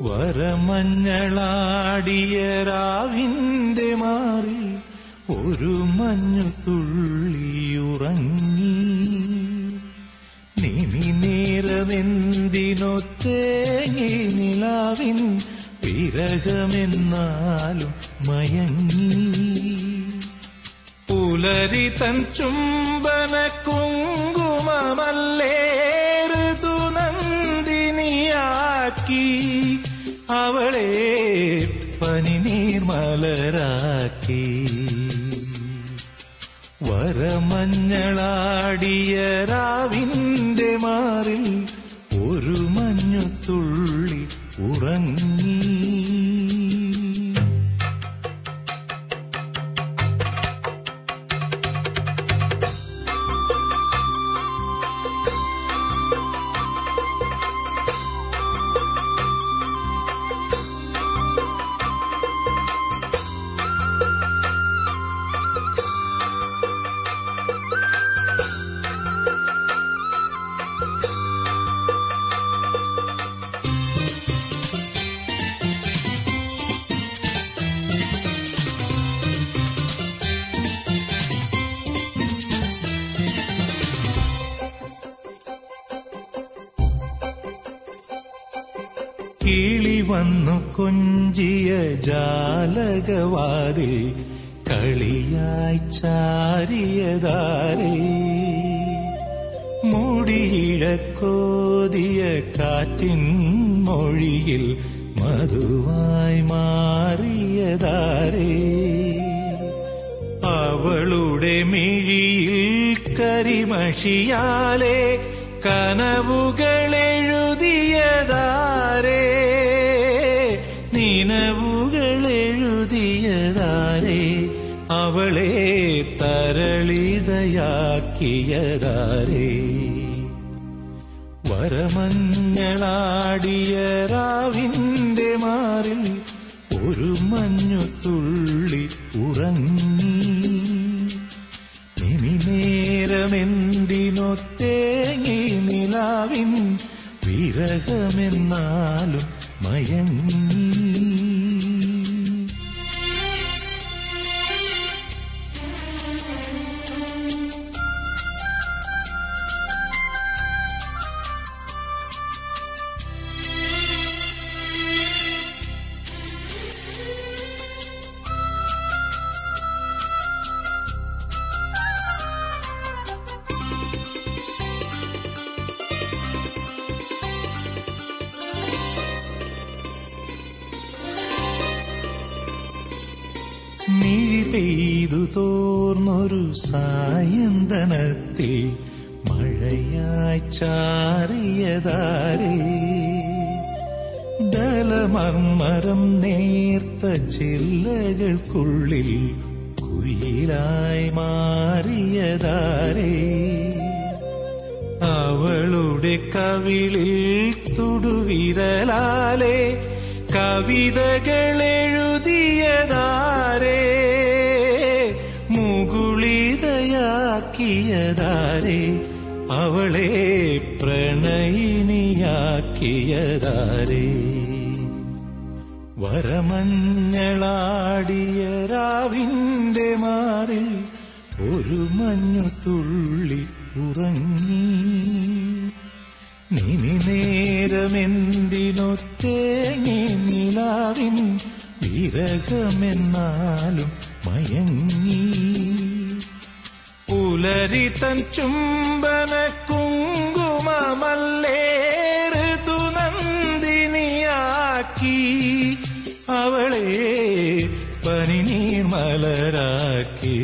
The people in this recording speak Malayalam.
വരമഞ്ഞളാടിയ രാവിന്റെ മാറി ഒരു മഞ്ഞു തുള്ളിയുറങ്ങി. നിമിനേരമെന്തിനോ തേങ്ങി നിലാവിൻ വിരഹമെന്നാലും മയങ്ങി. പുലരി തൻ ചുംബന കുങ്കുമമല്ലേ ഋതുനന്ദിനിയാക്കി. അവളെ പനിനീർമലരാക്കി. വരമഞ്ഞളാടിയ രാവിന്റെ മാറിൽ ഒരു മഞ്ഞു തുള്ളി ഉറങ്ങി. കിളി വന്നു കൊഞ്ചിയ ജാലകവാതിൽ കളിയായി ചാരിയതാരേ. മുടിയിഴക്കോതിയ കാറ്റിൻ മൊഴിയിൽ മധുവായി മാറിയതാരേ. അവളുടെ മിഴിയിൽ കരിമഷിയാലെ കനവുകളെഴുതിയതാരേ. നിനവുകളെഴുതിയതാരേ. അവളെ തരളിതയാക്കിയതാരേ. വരമഞ്ഞളാടിയ രാവിന്റെ മാറിൽ ഒരു മഞ്ഞു തുള്ളി ഉറങ്ങി. നിമിനേരമെന്തിനോ തേങ്ങി നിലാവിൻ വിരഹമെന്നാലും മയങ്ങി. മിഴി പെയ്തു തോർന്നൊരു സായന്തനത്തിൽ മഴയായി ചാറിയതാരേ. ദലമർമരം നേർത്ത ചില്ലകൾക്കുള്ളിൽ കുയിലായി മാറിയതാരേ. അവളുടെ കവിളിൽ തുടുവിരലാലെ കവിതകളെഴുതിയതാരേ. മുകുളിതയാക്കിയതാരേ. അവളെ പ്രണയിനിയാക്കിയതാരേ. വരമഞ്ഞളാടിയ രാവിന്റെ മാറിൽ ഒരു മഞ്ഞു തുള്ളി ഉറങ്ങി. നിമിനേരമെന്തിനോ തേങ്ങി നിലാവിൻ വിരഹമെന്നാലും മയങ്ങി. പുലരി തൻ ചുംബന കുങ്കുമമല്ലേ ഋതുനന്ദിനിയാക്കി. അവളെ പനിനീർമലരാക്കി.